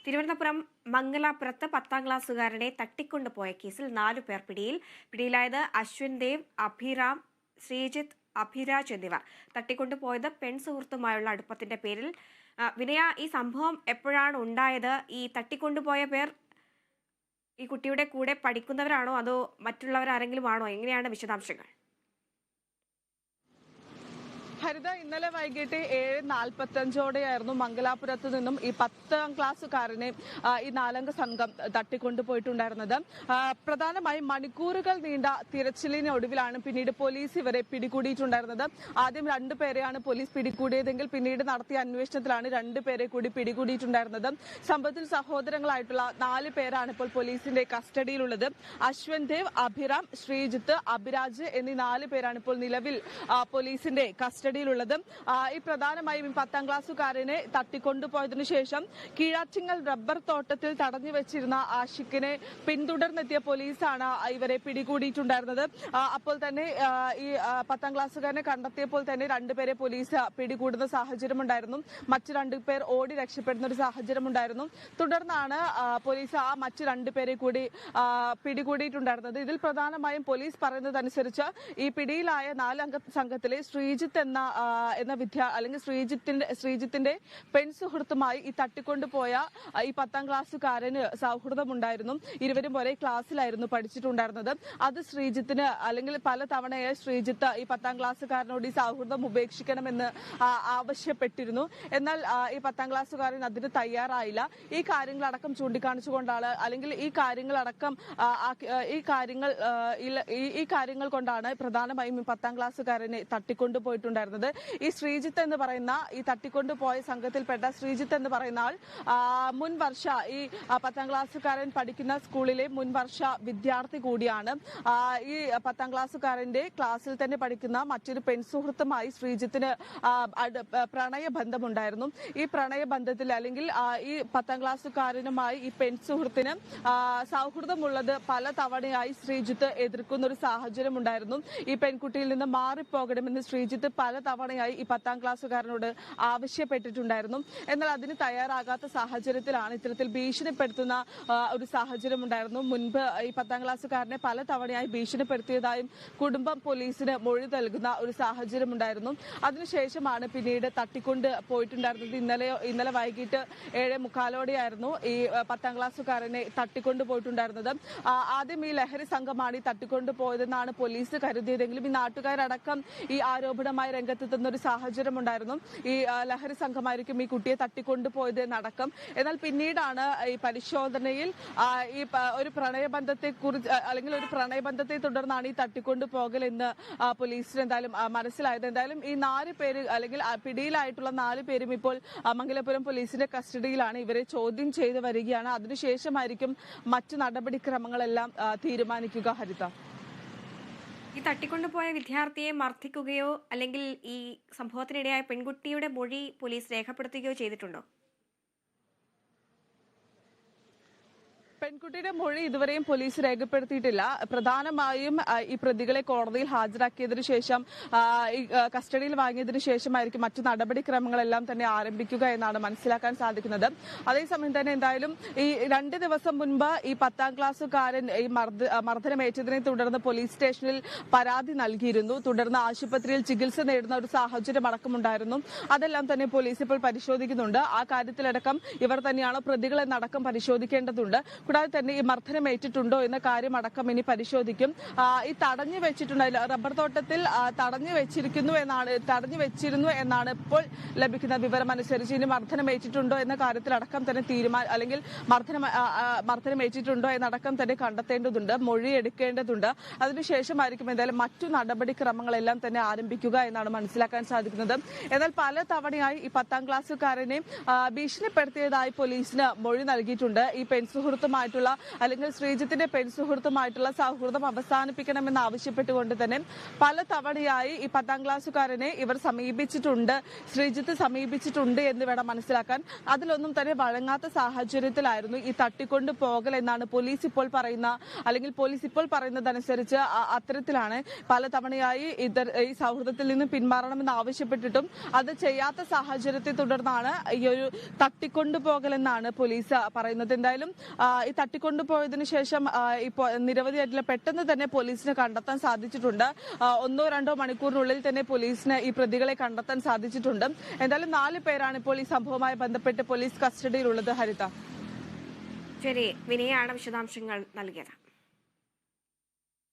തിരുവനന്തപുരം മംഗലാപുരത്ത് 10ാം ക്ലാസ്സുകാരനെ തട്ടിക്കൊണ്ടുപോയ കേസിൽ 4 പേർ പിടിയിലായത് അശ്വിൻ ദേവ്, അഭിറാം, ശ്രീജിത്ത്, അഭിരാജ് എന്നിവർ. തട്ടിക്കൊണ്ടുപോയത് പെൺസുഹൃത്തുമായുള്ള അടുപ്പത്തിന്റെ പേരിൽ. വിനയ, ഈ സംഭവം എപ്പോഴാണ് ഉണ്ടായത്? ഈ തട്ടിക്കൊണ്ടുപോയ പേർ ഈ കുട്ടിയുടെ കൂടെ പഠിക്കുന്നവരാണോ അതോ മറ്റുള്ളവരാരെങ്കിലും ആണോ? എങ്ങനെയാണ് വിശദാംശങ്ങൾ? ഹരിത, ഇന്നലെ വൈകിട്ട് 7:45 മംഗലാപുരത്ത് നിന്നും ഈ 10ാം ക്ലാസ്സുകാരനെ ഈ 4 സംഘം തട്ടിക്കൊണ്ടുപോയിട്ടുണ്ടായിരുന്നത്. പ്രധാനമായും മണിക്കൂറുകൾ നീണ്ട തിരച്ചിലിനൊടുവിലാണ് പിന്നീട് പോലീസ് ഇവരെ പിടികൂടിയിട്ടുണ്ടായിരുന്നത്. ആദ്യം 2 പേരെയാണ് പോലീസ് പിടികൂടിയതെങ്കിൽ പിന്നീട് നടത്തിയ അന്വേഷണത്തിലാണ് 2 പേരെ കൂടി പിടികൂടിയിട്ടുണ്ടായിരുന്നത്. സംഭവത്തിൽ സഹോദരങ്ങളായിട്ടുള്ള 4 പേരാണ് ഇപ്പോൾ പോലീസിന്റെ കസ്റ്റഡിയിലുള്ളത്. അശ്വിൻ ദേവ്, അഭിറാം, ശ്രീജിത്ത്, അഭിരാജ് എന്നീ 4 പേരാണ് ഇപ്പോൾ നിലവിൽ പോലീസിന്റെ കസ്റ്റഡിയിലുള്ളത്. ഈ പ്രധാനമായും 10ാം ക്ലാസ്സുകാരനെ തട്ടിക്കൊണ്ടുപോയതിനു ശേഷം കീഴാറ്റിങ്ങൽ റബ്ബർ തോട്ടത്തിൽ തടഞ്ഞു വെച്ചിരുന്ന ആഷിഖിനെ പിന്തുടർന്നെത്തിയ പോലീസാണ് ഇവരെ പിടികൂടിയിട്ടുണ്ടായിരുന്നത്. അപ്പോൾ തന്നെ ഈ 10ാം ക്ലാസ്സുകാരനെ കണ്ടെത്തിയപ്പോൾ തന്നെ 2 പേരെ പോലീസ് പിടികൂടുന്ന സാഹചര്യമുണ്ടായിരുന്നു. മറ്റു 2 പേർ ഓടി രക്ഷപ്പെടുന്ന ഒരു സാഹചര്യമുണ്ടായിരുന്നു. തുടർന്നാണ് പോലീസ് ആ മറ്റു 2 പേരെ കൂടി പിടികൂടിയിട്ടുണ്ടായിരുന്നത്. ഇതിൽ പ്രധാനമായും പോലീസ് പറയുന്നതനുസരിച്ച് ഈ പിടിയിലായ 4 അംഗ സംഘത്തിലെ ശ്രീജിത്ത് എന്ന അല്ലെങ്കിൽ ശ്രീജിത്തിന്റെ പെൺസുഹൃത്തുമായി ഈ തട്ടിക്കൊണ്ടുപോയ ഈ 10ാം ക്ലാസ്സുകാരന് സൗഹൃദമുണ്ടായിരുന്നു. ഇരുവരും ഒരേ ക്ലാസ്സിലായിരുന്നു പഠിച്ചിട്ടുണ്ടായിരുന്നത്. അത് ശ്രീജിത്തിന് അല്ലെങ്കിൽ പല തവണയായി ശ്രീജിത്ത് ഈ 10ാം ക്ലാസ്സുകാരനോട് ഈ സൗഹൃദം ഉപേക്ഷിക്കണമെന്ന് ആവശ്യപ്പെട്ടിരുന്നു. എന്നാൽ ഈ 10ാം ക്ലാസ്സുകാരൻ അതിന് തയ്യാറായില്ല. ഈ കാര്യങ്ങളടക്കം ചൂണ്ടിക്കാണിച്ചുകൊണ്ടാണ് അല്ലെങ്കിൽ ഈ കാര്യങ്ങൾ കൊണ്ടാണ് പ്രധാനമായും 10ാം ക്ലാസ്സുകാരനെ തട്ടിക്കൊണ്ടുപോയിട്ടുണ്ടായിരുന്നത്. ഈ ശ്രീജിത്ത് എന്ന് പറയുന്ന ഈ തട്ടിക്കൊണ്ടുപോയ സംഘത്തിൽപ്പെട്ട ശ്രീജിത്ത് എന്ന് പറയുന്ന ആൾ മുൻവർഷ ഈ 10ാം ക്ലാസ്സുകാരൻ പഠിക്കുന്ന സ്കൂളിലെ മുൻവർഷ വിദ്യാർത്ഥി കൂടിയാണ്. ഈ 10ാം ക്ലാസ്സുകാരന്റെ ക്ലാസ്സിൽ തന്നെ പഠിക്കുന്ന മറ്റൊരു പെൺസുഹൃത്തുമായി ശ്രീജിത്തിന് പ്രണയബന്ധമുണ്ടായിരുന്നു. ഈ പ്രണയബന്ധത്തിൽ അല്ലെങ്കിൽ ഈ 10ാം ക്ലാസ്സുകാരനുമായി ഈ പെൺസുഹൃത്തിന് സൗഹൃദമുള്ളത് പല തവണയായി ശ്രീജിത്ത് എതിർക്കുന്ന ഒരു സാഹചര്യം ഉണ്ടായിരുന്നു. ഈ പെൺകുട്ടിയിൽ നിന്ന് മാറിപ്പോകണമെന്ന് ശ്രീജിത്ത് പല തവണയായി ഈ 10ാം ക്ലാസ്സുകാരനോട് ആവശ്യപ്പെട്ടിട്ടുണ്ടായിരുന്നു. എന്നാൽ അതിന് തയ്യാറാകാത്ത സാഹചര്യത്തിലാണ് ഇത്തരത്തിൽ ഭീഷണിപ്പെടുത്തുന്ന ഒരു സാഹചര്യം ഉണ്ടായിരുന്നു. മുൻപ് ഈ 10ാം ക്ലാസ്സുകാരനെ പല തവണയായി ഭീഷണിപ്പെടുത്തിയതായും കുടുംബം പോലീസിന് മൊഴി നൽകുന്ന ഒരു സാഹചര്യം ഉണ്ടായിരുന്നു. അതിനുശേഷമാണ് പിന്നീട് തട്ടിക്കൊണ്ട് പോയിട്ടുണ്ടായിരുന്നത്. ഇന്നലെ വൈകിട്ട് 7:45 ഈ 10ാം ക്ലാസ്സുകാരനെ തട്ടിക്കൊണ്ട് പോയിട്ടുണ്ടായിരുന്നത്. ആദ്യം ഈ ലഹരി സംഘമാണ് ഈ തട്ടിക്കൊണ്ട് പോയതെന്നാണ് പോലീസ് കരുതിയതെങ്കിലും ഈ നാട്ടുകാരടക്കം ഈ ആരോപണമായി രംഗത്തെത്തുന്ന ഒരു സാഹചര്യം ഉണ്ടായിരുന്നു. ഈ ലഹരി സംഘമായിരിക്കും ഈ കുട്ടിയെ തട്ടിക്കൊണ്ടുപോയത് എന്നടക്കം. എന്നാൽ പിന്നീടാണ് ഈ പരിശോധനയിൽ ഈ ഒരു പ്രണയബന്ധത്തെ കുറിച്ച് അല്ലെങ്കിൽ ഒരു പ്രണയബന്ധത്തെ തുടർന്നാണ് ഈ തട്ടിക്കൊണ്ടുപോകൽ എന്ന് പോലീസിന് എന്തായാലും മനസ്സിലായത്. എന്തായാലും ഈ 4 പേര് അല്ലെങ്കിൽ പിടിയിലായിട്ടുള്ള 4 പേരും ഇപ്പോൾ മംഗലാപുരം പോലീസിന്റെ കസ്റ്റഡിയിലാണ്. ഇവരെ ചോദ്യം ചെയ്ത് വരികയാണ്. അതിനുശേഷമായിരിക്കും മറ്റു നടപടിക്രമങ്ങളെല്ലാം തീരുമാനിക്കുക. ഹരിത, ഈ തട്ടിക്കൊണ്ടുപോയ വിദ്യാർത്ഥിയെ മർദ്ദിക്കുകയോ അല്ലെങ്കിൽ ഈ സംഭവത്തിനിടയായ പെൺകുട്ടിയുടെ മൊഴി പോലീസ് രേഖപ്പെടുത്തുകയോ ചെയ്തിട്ടുണ്ടോ? പെൺകുട്ടിയുടെ മൊഴി ഇതുവരെയും പോലീസ് രേഖപ്പെടുത്തിയിട്ടില്ല. പ്രധാനമായും ഈ പ്രതികളെ കോടതിയിൽ ഹാജരാക്കിയതിനു ശേഷം ഈ കസ്റ്റഡിയിൽ വാങ്ങിയതിനു ശേഷമായിരിക്കും മറ്റു നടപടിക്രമങ്ങളെല്ലാം തന്നെ ആരംഭിക്കുക എന്നാണ് മനസ്സിലാക്കാൻ സാധിക്കുന്നത്. അതേസമയം തന്നെ എന്തായാലും ഈ 2 ദിവസം മുൻപ് ഈ 10ാം ക്ലാസ്സുകാരൻ ഈ മർദ്ദനമേറ്റതിനെ തുടർന്ന് പോലീസ് സ്റ്റേഷനിൽ പരാതി നൽകിയിരുന്നു. തുടർന്ന് ആശുപത്രിയിൽ ചികിത്സ നേടുന്ന ഒരു സാഹചര്യം അടക്കമുണ്ടായിരുന്നു. അതെല്ലാം തന്നെ പോലീസ് ഇപ്പോൾ പരിശോധിക്കുന്നുണ്ട്. ആ കാര്യത്തിലടക്കം ഇവർ തന്നെയാണോ പ്രതികളെന്നടക്കം പരിശോധിക്കേണ്ടതുണ്ട്. കൂടാതെ തന്നെ ഈ മർദ്ദനമേറ്റിട്ടുണ്ടോ എന്ന കാര്യം അടക്കം ഇനി പരിശോധിക്കും. ഈ തടഞ്ഞു വെച്ചിട്ടുണ്ടായില്ല റബ്ബർ തോട്ടത്തിൽ തടഞ്ഞു വെച്ചിരുന്നു എന്നാണ് ഇപ്പോൾ ലഭിക്കുന്ന വിവരം അനുസരിച്ച്. ഇനി മർദ്ദനമേറ്റിട്ടുണ്ടോ എന്ന കാര്യത്തിലടക്കം തന്നെ അല്ലെങ്കിൽ മർദ്ദനമേറ്റിട്ടുണ്ടോ എന്നടക്കം തന്നെ കണ്ടെത്തേണ്ടതുണ്ട്, മൊഴി എടുക്കേണ്ടതുണ്ട്. അതിനുശേഷമായിരിക്കും എന്തായാലും മറ്റു നടപടിക്രമങ്ങളെല്ലാം തന്നെ ആരംഭിക്കുക എന്നാണ് മനസ്സിലാക്കാൻ സാധിക്കുന്നത്. എന്നാൽ പല തവണയായി ഈ 10ാം ക്ലാസ്സുകാരനെ ഭീഷണിപ്പെടുത്തിയതായി പോലീസിന് മൊഴി നൽകിയിട്ടുണ്ട്. ഈ പെൺസുഹൃത്തുമായി സുഹൃത്തുമായിട്ടുള്ള അല്ലെങ്കിൽ ശ്രീജിത്തിന്റെ പെൺസുഹൃത്തുമായിട്ടുള്ള സൗഹൃദം അവസാനിപ്പിക്കണമെന്ന് ആവശ്യപ്പെട്ടുകൊണ്ട് തന്നെ പല തവണയായി ഈ 10ാം ക്ലാസ്സുകാരനെ ഇവർ സമീപിച്ചിട്ടുണ്ട്, ശ്രീജിത്ത് സമീപിച്ചിട്ടുണ്ട് എന്ന് വേണം മനസ്സിലാക്കാൻ. അതിലൊന്നും തന്നെ വഴങ്ങാത്ത സാഹചര്യത്തിലായിരുന്നു ഈ തട്ടിക്കൊണ്ടു പോകൽ എന്നാണ് പോലീസ് ഇപ്പോൾ പറയുന്നതനുസരിച്ച് അത്തരത്തിലാണ് പല തവണയായി ഈ സൗഹൃദത്തിൽ നിന്ന് പിന്മാറണമെന്ന് ആവശ്യപ്പെട്ടിട്ടും അത് ചെയ്യാത്ത സാഹചര്യത്തെ തുടർന്നാണ് ഈ ഒരു തട്ടിക്കൊണ്ടുപോകൽ എന്നാണ് പോലീസ് പറയുന്നത്. എന്തായാലും ഈ തട്ടിക്കൊണ്ടുപോയതിനു ശേഷം ഇപ്പോൾ നിരവധിയായിട്ടുള്ള പെട്ടെന്ന് തന്നെ പോലീസിന് കണ്ടെത്താൻ സാധിച്ചിട്ടുണ്ട്. 1-2 മണിക്കൂറിനുള്ളിൽ തന്നെ പോലീസിന് ഈ പ്രതികളെ കണ്ടെത്താൻ സാധിച്ചിട്ടുണ്ട്. എന്തായാലും 4 പേരാണ് ഇപ്പോൾ ഈ സംഭവവുമായി ബന്ധപ്പെട്ട് പോലീസ് കസ്റ്റഡിയിലുള്ളത്. ഹരിത, ശരി, വിനയാണ് വിശദാംശങ്ങൾ നൽകിയത്.